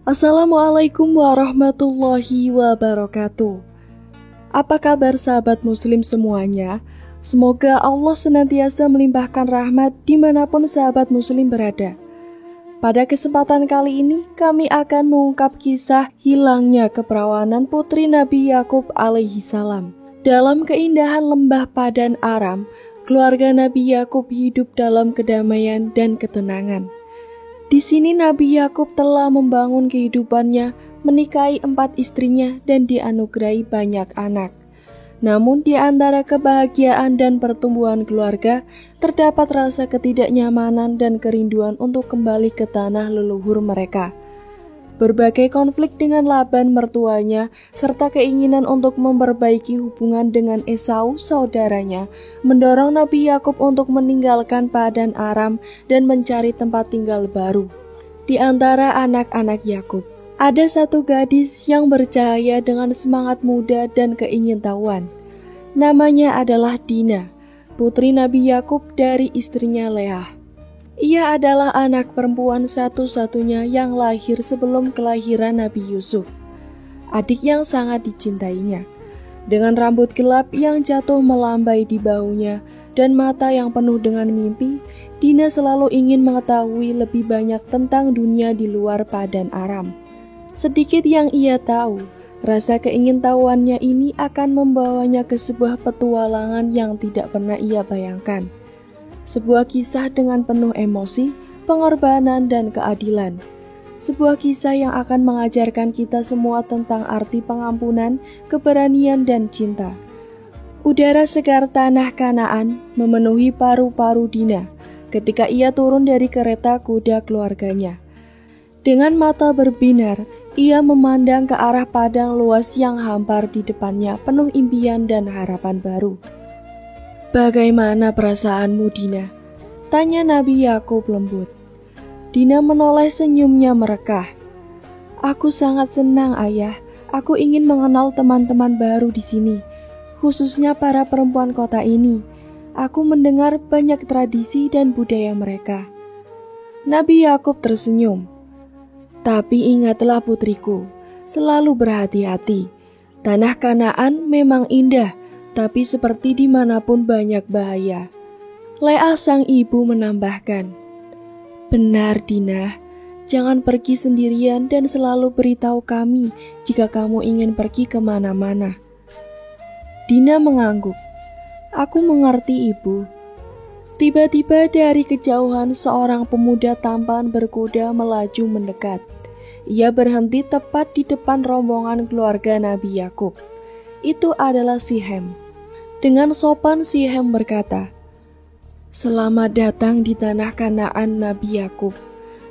Assalamualaikum warahmatullahi wabarakatuh. Apa kabar sahabat muslim semuanya? Semoga Allah senantiasa melimpahkan rahmat dimanapun sahabat muslim berada. Pada kesempatan kali ini kami akan mengungkap kisah hilangnya keperawanan putri Nabi Yakub alaihi salam. Dalam keindahan lembah Padan Aram, keluarga Nabi Yakub hidup dalam kedamaian dan ketenangan. Di sini Nabi Yakub telah membangun kehidupannya, menikahi 4 istrinya dan dianugerahi banyak anak. Namun di antara kebahagiaan dan pertumbuhan keluarga, terdapat rasa ketidaknyamanan dan kerinduan untuk kembali ke tanah leluhur mereka. Berbagai konflik dengan Laban mertuanya, serta keinginan untuk memperbaiki hubungan dengan Esau saudaranya, mendorong Nabi Yakub untuk meninggalkan Padan Aram dan mencari tempat tinggal baru. Di antara anak-anak Yakub, ada satu gadis yang bercahaya dengan semangat muda dan keingintahuan. Namanya adalah Dina, putri Nabi Yakub dari istrinya Leah. Ia adalah anak perempuan satu-satunya yang lahir sebelum kelahiran Nabi Yusuf, adik yang sangat dicintainya. Dengan rambut gelap yang jatuh melambai di bahunya dan mata yang penuh dengan mimpi, Dina selalu ingin mengetahui lebih banyak tentang dunia di luar Padan Aram. Sedikit yang ia tahu, rasa keingintahuannya ini akan membawanya ke sebuah petualangan yang tidak pernah ia bayangkan. Sebuah kisah dengan penuh emosi, pengorbanan, dan keadilan. Sebuah kisah yang akan mengajarkan kita semua tentang arti pengampunan, keberanian, dan cinta. Udara segar tanah Kanaan memenuhi paru-paru Dina ketika ia turun dari kereta kuda keluarganya. Dengan mata berbinar, ia memandang ke arah padang luas yang hampar di depannya penuh impian dan harapan baru. "Bagaimana perasaanmu, Dina?" tanya Nabi Yakub lembut. Dina menoleh, senyumnya merekah. "Aku sangat senang, Ayah. Aku ingin mengenal teman-teman baru di sini, khususnya para perempuan kota ini. Aku mendengar banyak tradisi dan budaya mereka." Nabi Yakub tersenyum. "Tapi ingatlah putriku, selalu berhati-hati. Tanah Kanaan memang indah, tapi seperti dimanapun banyak bahaya." Leah sang ibu menambahkan, "Benar Dina, jangan pergi sendirian dan selalu beritahu kami jika kamu ingin pergi kemana-mana." Dina mengangguk. "Aku mengerti ibu." Tiba-tiba dari kejauhan seorang pemuda tampan berkuda melaju mendekat. Ia berhenti tepat di depan rombongan keluarga Nabi Yakub. Itu adalah Sihem. Dengan sopan Sihem berkata, "Selamat datang di tanah Kanaan Nabi Yakub.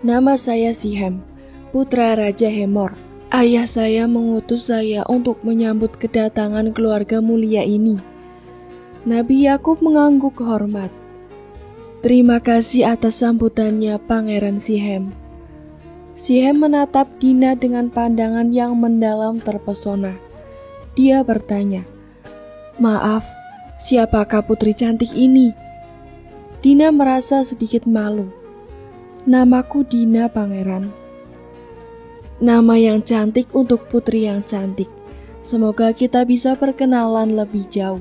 Nama saya Sihem, putra Raja Hemor. Ayah saya mengutus saya untuk menyambut kedatangan keluarga mulia ini." Nabi Yakub mengangguk hormat. "Terima kasih atas sambutannya, Pangeran Sihem." Sihem menatap Dina dengan pandangan yang mendalam terpesona. Dia bertanya, "Maaf, siapakah putri cantik ini?" Dina merasa sedikit malu. "Namaku Dina, Pangeran." "Nama yang cantik untuk putri yang cantik. Semoga kita bisa perkenalan lebih jauh."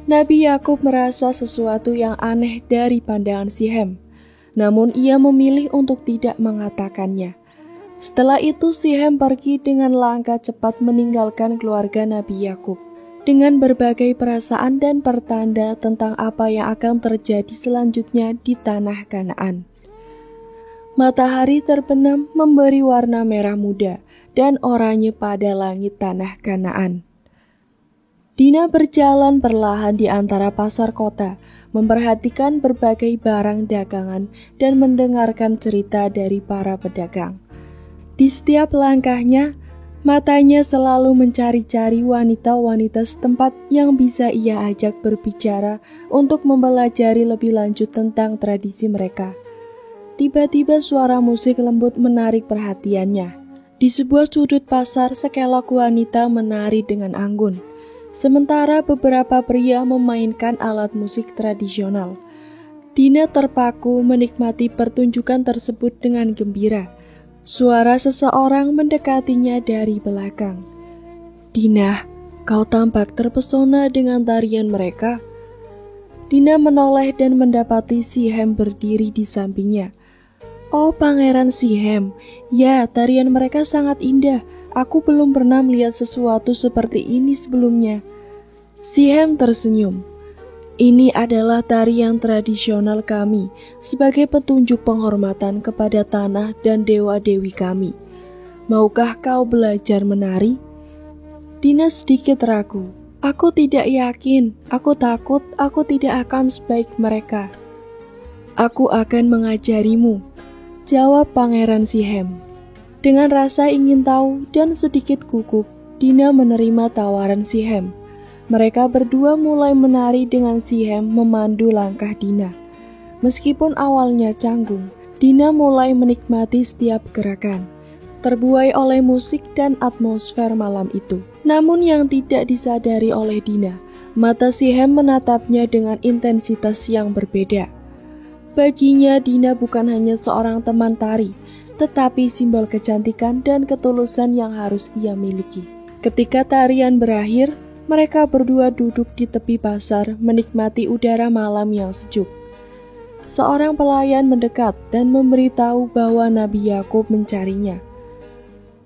Nabi Yakub merasa sesuatu yang aneh dari pandangan Sihem, namun ia memilih untuk tidak mengatakannya. Setelah itu Sihem pergi dengan langkah cepat meninggalkan keluarga Nabi Yakub, dengan berbagai perasaan dan pertanda tentang apa yang akan terjadi selanjutnya di tanah Kanaan. Matahari terbenam memberi warna merah muda dan oranye pada langit tanah Kanaan. Dina berjalan perlahan di antara pasar kota, memperhatikan berbagai barang dagangan dan mendengarkan cerita dari para pedagang. Di setiap langkahnya, matanya selalu mencari-cari wanita-wanita setempat yang bisa ia ajak berbicara untuk mempelajari lebih lanjut tentang tradisi mereka. Tiba-tiba suara musik lembut menarik perhatiannya. Di sebuah sudut pasar, sekelok wanita menari dengan anggun, sementara beberapa pria memainkan alat musik tradisional. Dina terpaku menikmati pertunjukan tersebut dengan gembira. Suara seseorang mendekatinya dari belakang. "Dina, kau tampak terpesona dengan tarian mereka." Dina menoleh dan mendapati Sihem berdiri di sampingnya. "Oh, Pangeran Sihem, ya, tarian mereka sangat indah. Aku belum pernah melihat sesuatu seperti ini sebelumnya." Sihem tersenyum. "Ini adalah tarian tradisional kami sebagai petunjuk penghormatan kepada tanah dan dewa-dewi kami. Maukah kau belajar menari?" Dina sedikit ragu. "Aku tidak yakin, aku takut aku tidak akan sebaik mereka." "Aku akan mengajarimu," jawab Pangeran Sihem. Dengan rasa ingin tahu dan sedikit gugup, Dina menerima tawaran Sihem. Mereka berdua mulai menari dengan Sihem memandu langkah Dina. Meskipun awalnya canggung, Dina mulai menikmati setiap gerakan, terbuai oleh musik dan atmosfer malam itu. Namun yang tidak disadari oleh Dina, mata Sihem menatapnya dengan intensitas yang berbeda. Baginya Dina bukan hanya seorang teman tari, tetapi simbol kecantikan dan ketulusan yang harus ia miliki. Ketika tarian berakhir, mereka berdua duduk di tepi pasar menikmati udara malam yang sejuk. Seorang pelayan mendekat dan memberitahu bahwa Nabi Yakub mencarinya.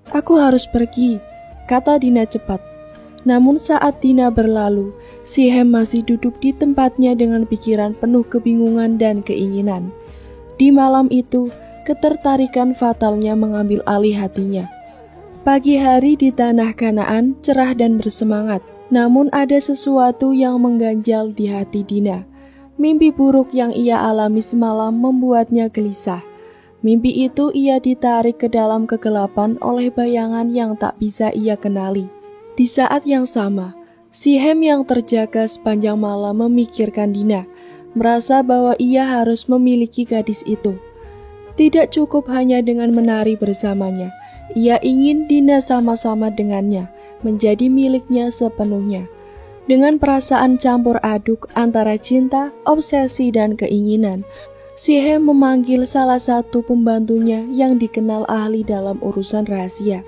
"Aku harus pergi," kata Dina cepat. Namun saat Dina berlalu, Sihem masih duduk di tempatnya dengan pikiran penuh kebingungan dan keinginan. Di malam itu, ketertarikan fatalnya mengambil alih hatinya. Pagi hari di tanah Kanaan cerah dan bersemangat. Namun ada sesuatu yang mengganjal di hati Dina. Mimpi buruk yang ia alami semalam membuatnya gelisah. Mimpi itu ia ditarik ke dalam kegelapan oleh bayangan yang tak bisa ia kenali. Di saat yang sama, Sihem yang terjaga sepanjang malam memikirkan Dina, merasa bahwa ia harus memiliki gadis itu. Tidak cukup hanya dengan menari bersamanya, ia ingin Dina sama-sama dengannya, menjadi miliknya sepenuhnya. Dengan perasaan campur aduk antara cinta, obsesi, dan keinginan, Sihem memanggil salah satu pembantunya yang dikenal ahli dalam urusan rahasia.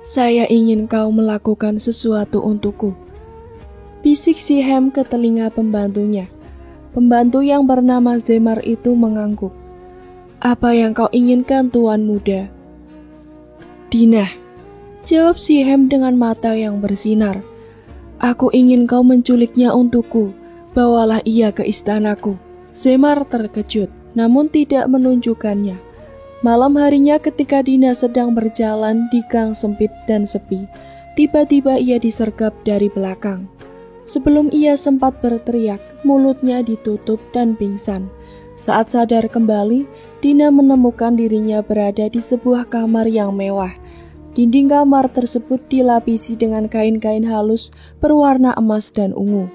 "Saya ingin kau melakukan sesuatu untukku," bisik Sihem ke telinga pembantunya. Pembantu yang bernama Zemar itu mengangguk. "Apa yang kau inginkan, Tuan Muda?" "Dina," jawab Sihem dengan mata yang bersinar. "Aku ingin kau menculiknya untukku. Bawalah ia ke istanaku." Zemar terkejut, namun tidak menunjukkannya. Malam harinya ketika Dina sedang berjalan di gang sempit dan sepi, tiba-tiba ia disergap dari belakang. Sebelum ia sempat berteriak, mulutnya ditutup dan pingsan. Saat sadar kembali, Dina menemukan dirinya berada di sebuah kamar yang mewah. Dinding kamar tersebut dilapisi dengan kain-kain halus berwarna emas dan ungu,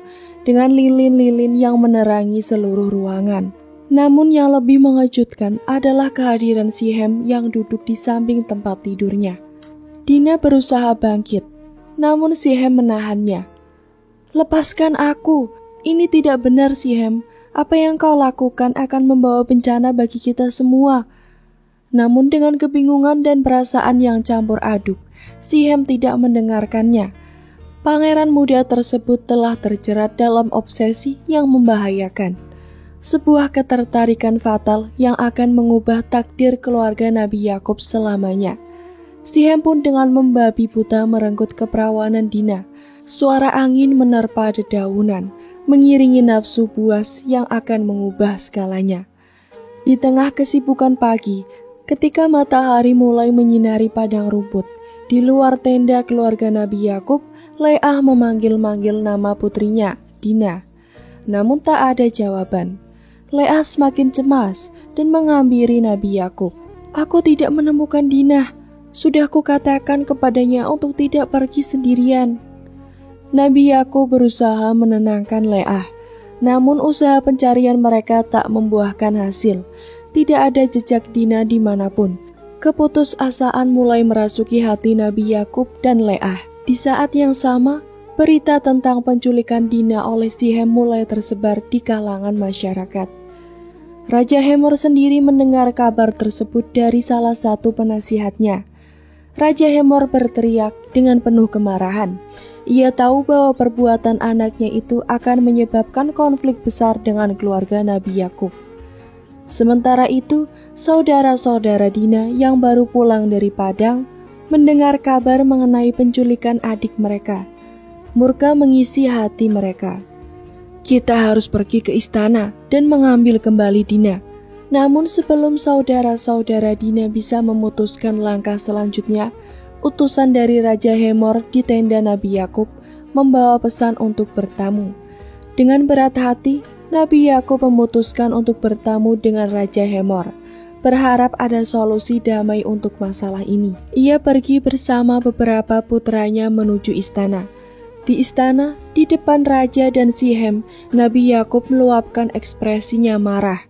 dengan lilin-lilin yang menerangi seluruh ruangan. Namun yang lebih mengejutkan adalah kehadiran Sihem yang duduk di samping tempat tidurnya. Dina berusaha bangkit, namun Sihem menahannya. "Lepaskan aku, ini tidak benar Sihem. Apa yang kau lakukan akan membawa bencana bagi kita semua." Namun dengan kebingungan dan perasaan yang campur aduk, Sihem tidak mendengarkannya. Pangeran muda tersebut telah terjerat dalam obsesi yang membahayakan. Sebuah ketertarikan fatal yang akan mengubah takdir keluarga Nabi Yakub selamanya. Sihem pun dengan membabi buta merenggut keperawanan Dina. Suara angin menerpa dedaunan, mengiringi nafsu buas yang akan mengubah segalanya. Di tengah kesibukan pagi, ketika matahari mulai menyinari padang rumput, di luar tenda keluarga Nabi Yakub, Leah memanggil-manggil nama putrinya, Dina. Namun tak ada jawaban. Leah semakin cemas dan menghampiri Nabi Yakub. "Aku tidak menemukan Dina. Sudah kukatakan kepadanya untuk tidak pergi sendirian." Nabi Yakub berusaha menenangkan Leah. Namun usaha pencarian mereka tak membuahkan hasil. Tidak ada jejak Dina dimanapun. Keputusasaan mulai merasuki hati Nabi Yakub dan Leah. Di saat yang sama, berita tentang penculikan Dina oleh Sihem mulai tersebar di kalangan masyarakat. Raja Hemor sendiri mendengar kabar tersebut dari salah satu penasihatnya. Raja Hemor berteriak dengan penuh kemarahan. Ia tahu bahwa perbuatan anaknya itu akan menyebabkan konflik besar dengan keluarga Nabi Yakub. Sementara itu, saudara-saudara Dina yang baru pulang dari Padang mendengar kabar mengenai penculikan adik mereka. Murka mengisi hati mereka. Kita harus pergi ke istana dan mengambil kembali Dina. Namun sebelum saudara-saudara Dina bisa memutuskan langkah selanjutnya, utusan dari Raja Hemor di tenda Nabi Yakub membawa pesan untuk bertamu. Dengan berat hati, Nabi Yakub memutuskan untuk bertamu dengan Raja Hemor, berharap ada solusi damai untuk masalah ini. Ia pergi bersama beberapa putranya menuju istana. Di istana, di depan raja dan Sihem, Nabi Yakub meluapkan ekspresinya marah.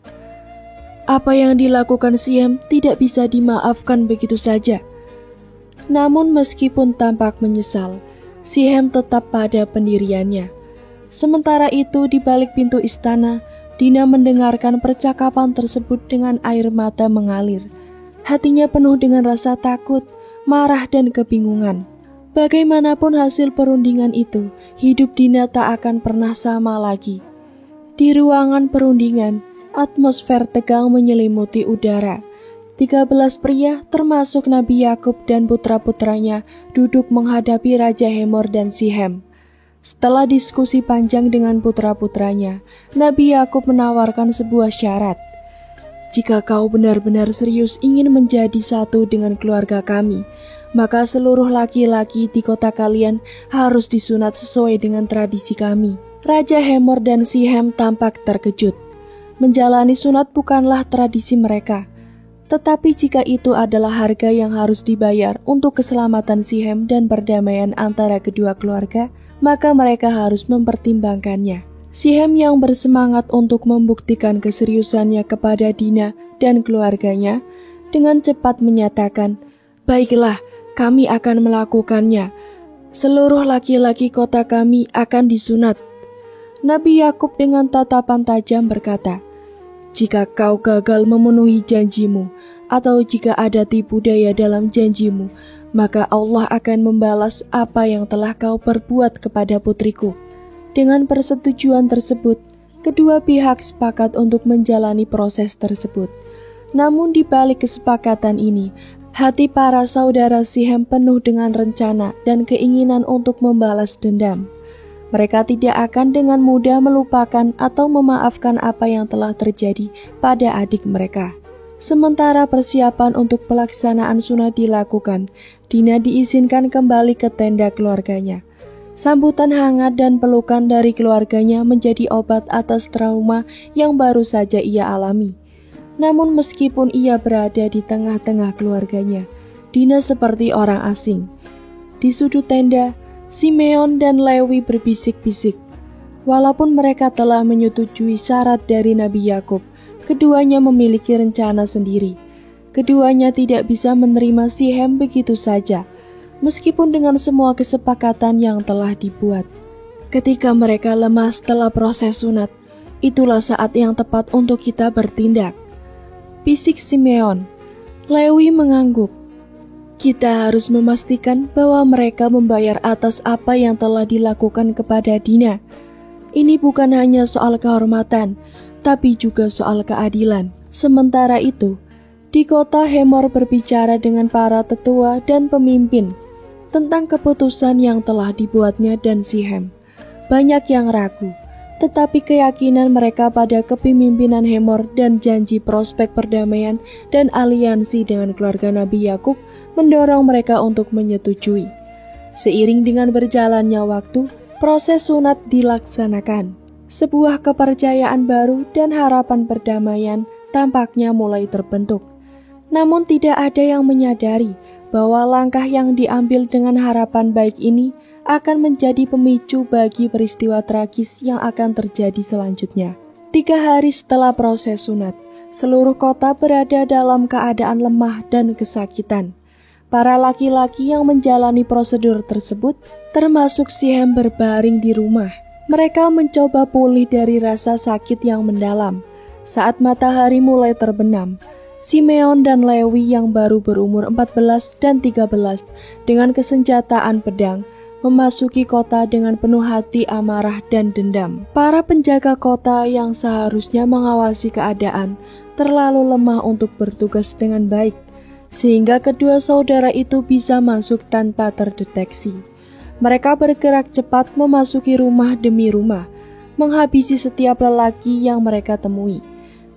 Apa yang dilakukan Sihem tidak bisa dimaafkan begitu saja. Namun meskipun tampak menyesal, Sihem tetap pada pendiriannya. Sementara itu di balik pintu istana, Dina mendengarkan percakapan tersebut dengan air mata mengalir. Hatinya penuh dengan rasa takut, marah dan kebingungan. Bagaimanapun hasil perundingan itu, hidup Dina tak akan pernah sama lagi. Di ruangan perundingan, atmosfer tegang menyelimuti udara. 13 pria termasuk Nabi Yakub dan putra-putranya duduk menghadapi Raja Hemor dan Sihem. Setelah diskusi panjang dengan putra-putranya, Nabi Yakub menawarkan sebuah syarat. Jika kau benar-benar serius ingin menjadi satu dengan keluarga kami, maka seluruh laki-laki di kota kalian harus disunat sesuai dengan tradisi kami. Raja Hemor dan Sihem tampak terkejut. Menjalani sunat bukanlah tradisi mereka, tetapi jika itu adalah harga yang harus dibayar untuk keselamatan Sihem dan perdamaian antara kedua keluarga, maka mereka harus mempertimbangkannya. Sihem yang bersemangat untuk membuktikan keseriusannya kepada Dina dan keluarganya, dengan cepat menyatakan, "Baiklah, kami akan melakukannya. Seluruh laki-laki kota kami akan disunat." Nabi Yakub dengan tatapan tajam berkata, "Jika kau gagal memenuhi janjimu, atau jika ada tipu daya dalam janjimu, maka Allah akan membalas apa yang telah kau perbuat kepada putriku." Dengan persetujuan tersebut, kedua pihak sepakat untuk menjalani proses tersebut. Namun di balik kesepakatan ini, hati para saudara Sihem penuh dengan rencana dan keinginan untuk membalas dendam. Mereka tidak akan dengan mudah melupakan atau memaafkan apa yang telah terjadi pada adik mereka. Sementara persiapan untuk pelaksanaan sunat dilakukan, Dina diizinkan kembali ke tenda keluarganya. Sambutan hangat dan pelukan dari keluarganya menjadi obat atas trauma yang baru saja ia alami. Namun meskipun ia berada di tengah-tengah keluarganya, Dina seperti orang asing. Di sudut tenda, Simeon dan Lewi berbisik-bisik. Walaupun mereka telah menyetujui syarat dari Nabi Yakub, keduanya memiliki rencana sendiri. Keduanya tidak bisa menerima Sihem begitu saja, meskipun dengan semua kesepakatan yang telah dibuat. Ketika mereka lemas setelah proses sunat, itulah saat yang tepat untuk kita bertindak, bisik Simeon. Lewi mengangguk. Kita harus memastikan bahwa mereka membayar atas apa yang telah dilakukan kepada Dina. Ini bukan hanya soal kehormatan, tapi juga soal keadilan. Sementara itu, di kota Hemor berbicara dengan para tetua dan pemimpin tentang keputusan yang telah dibuatnya dan Sihem. Banyak yang ragu, tetapi keyakinan mereka pada kepemimpinan Hemor dan janji prospek perdamaian dan aliansi dengan keluarga Nabi Yakub mendorong mereka untuk menyetujui. Seiring dengan berjalannya waktu, proses sunat dilaksanakan. Sebuah kepercayaan baru dan harapan perdamaian tampaknya mulai terbentuk. Namun tidak ada yang menyadari bahwa langkah yang diambil dengan harapan baik ini akan menjadi pemicu bagi peristiwa tragis yang akan terjadi selanjutnya. 3 hari setelah proses sunat, seluruh kota berada dalam keadaan lemah dan kesakitan. Para laki-laki yang menjalani prosedur tersebut, termasuk Sihem, berbaring di rumah. Mereka mencoba pulih dari rasa sakit yang mendalam. Saat matahari mulai terbenam, Simeon dan Lewi yang baru berumur 14 dan 13 dengan kesenjataan pedang memasuki kota dengan penuh hati amarah dan dendam. Para penjaga kota yang seharusnya mengawasi keadaan terlalu lemah untuk bertugas dengan baik, sehingga kedua saudara itu bisa masuk tanpa terdeteksi. Mereka bergerak cepat memasuki rumah demi rumah, menghabisi setiap lelaki yang mereka temui.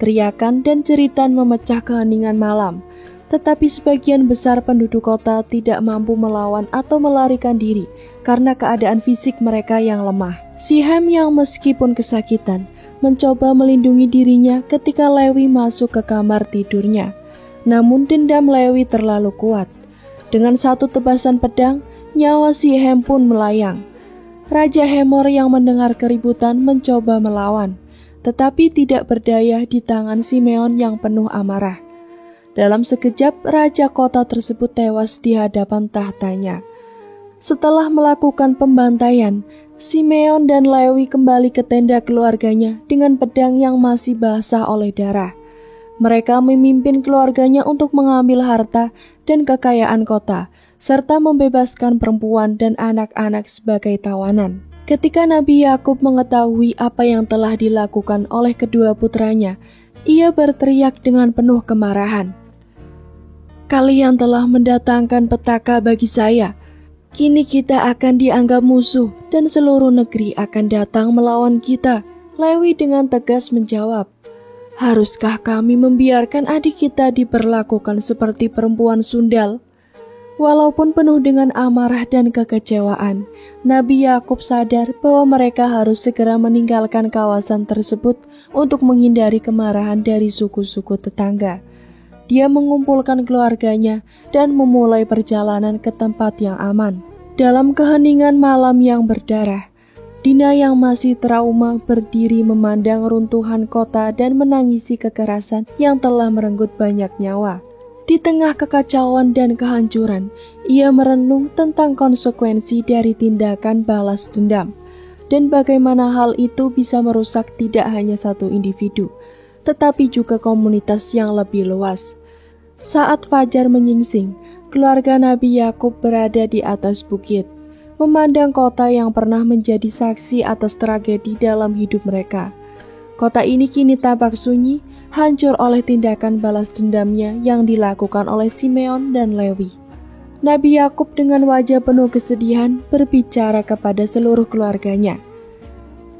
Teriakan dan jeritan memecah keheningan malam, tetapi sebagian besar penduduk kota tidak mampu melawan atau melarikan diri karena keadaan fisik mereka yang lemah. Sihem yang meskipun kesakitan, mencoba melindungi dirinya ketika Lewi masuk ke kamar tidurnya. Namun dendam Lewi terlalu kuat. Dengan satu tebasan pedang, nyawa Sihem pun melayang. Raja Hemor yang mendengar keributan mencoba melawan, tetapi tidak berdaya di tangan Simeon yang penuh amarah. Dalam sekejap, raja kota tersebut tewas di hadapan tahtanya. Setelah melakukan pembantaian, Simeon dan Lewi kembali ke tenda keluarganya dengan pedang yang masih basah oleh darah. Mereka memimpin keluarganya untuk mengambil harta dan kekayaan kota, serta membebaskan perempuan dan anak-anak sebagai tawanan. Ketika Nabi Yakub mengetahui apa yang telah dilakukan oleh kedua putranya, ia berteriak dengan penuh kemarahan. "Kalian telah mendatangkan petaka bagi saya. Kini kita akan dianggap musuh dan seluruh negeri akan datang melawan kita." Lewi dengan tegas menjawab, "Haruskah kami membiarkan adik kita diperlakukan seperti perempuan sundal?" Walaupun penuh dengan amarah dan kekecewaan, Nabi Yakub sadar bahwa mereka harus segera meninggalkan kawasan tersebut untuk menghindari kemarahan dari suku-suku tetangga. Dia mengumpulkan keluarganya dan memulai perjalanan ke tempat yang aman. Dalam keheningan malam yang berdarah, Dina yang masih trauma berdiri memandang runtuhan kota dan menangisi kekerasan yang telah merenggut banyak nyawa. Di tengah kekacauan dan kehancuran, ia merenung tentang konsekuensi dari tindakan balas dendam dan bagaimana hal itu bisa merusak tidak hanya satu individu, tetapi juga komunitas yang lebih luas. Saat fajar menyingsing, keluarga Nabi Yakub berada di atas bukit, memandang kota yang pernah menjadi saksi atas tragedi dalam hidup mereka. Kota ini kini tampak sunyi, hancur oleh tindakan balas dendamnya yang dilakukan oleh Simeon dan Lewi. Nabi Yakub dengan wajah penuh kesedihan berbicara kepada seluruh keluarganya.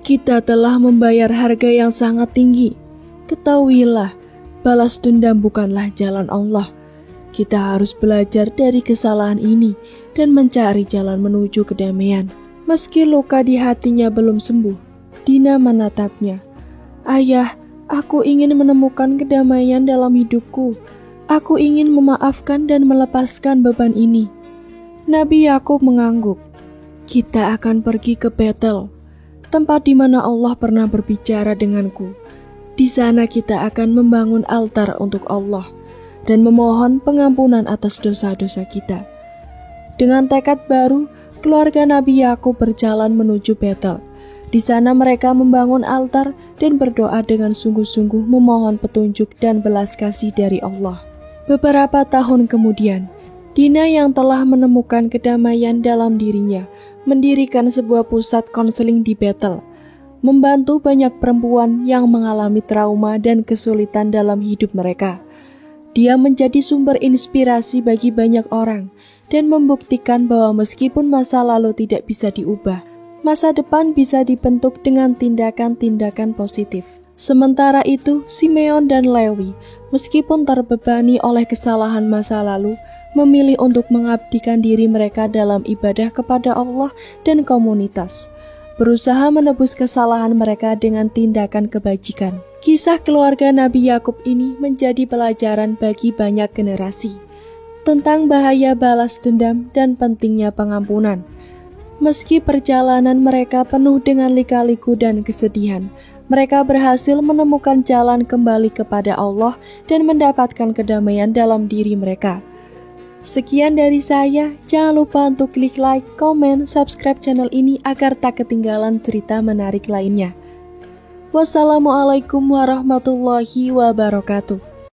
"Kita telah membayar harga yang sangat tinggi. Ketahuilah, balas dendam bukanlah jalan Allah. Kita harus belajar dari kesalahan ini dan mencari jalan menuju kedamaian." Meski luka di hatinya belum sembuh, Dina menatapnya. "Ayah, aku ingin menemukan kedamaian dalam hidupku. Aku ingin memaafkan dan melepaskan beban ini." Nabi Yakub mengangguk. "Kita akan pergi ke Betel, tempat di mana Allah pernah berbicara denganku. Di sana kita akan membangun altar untuk Allah dan memohon pengampunan atas dosa-dosa kita." Dengan tekad baru, keluarga Nabi Yakub berjalan menuju Betel. Di sana mereka membangun altar dan berdoa dengan sungguh-sungguh memohon petunjuk dan belas kasih dari Allah. Beberapa tahun kemudian, Dina yang telah menemukan kedamaian dalam dirinya mendirikan sebuah pusat konseling di Betel, membantu banyak perempuan yang mengalami trauma dan kesulitan dalam hidup mereka. Dia menjadi sumber inspirasi bagi banyak orang dan membuktikan bahwa meskipun masa lalu tidak bisa diubah, masa depan bisa dibentuk dengan tindakan-tindakan positif. Sementara itu, Simeon dan Lewi, meskipun terbebani oleh kesalahan masa lalu, memilih untuk mengabdikan diri mereka dalam ibadah kepada Allah dan komunitas, berusaha menebus kesalahan mereka dengan tindakan kebajikan. Kisah keluarga Nabi Yakub ini menjadi pelajaran bagi banyak generasi tentang bahaya balas dendam dan pentingnya pengampunan. Meski perjalanan mereka penuh dengan lika-liku dan kesedihan, mereka berhasil menemukan jalan kembali kepada Allah dan mendapatkan kedamaian dalam diri mereka. Sekian dari saya, jangan lupa untuk klik like, komen, subscribe channel ini agar tak ketinggalan cerita menarik lainnya. Wassalamualaikum warahmatullahi wabarakatuh.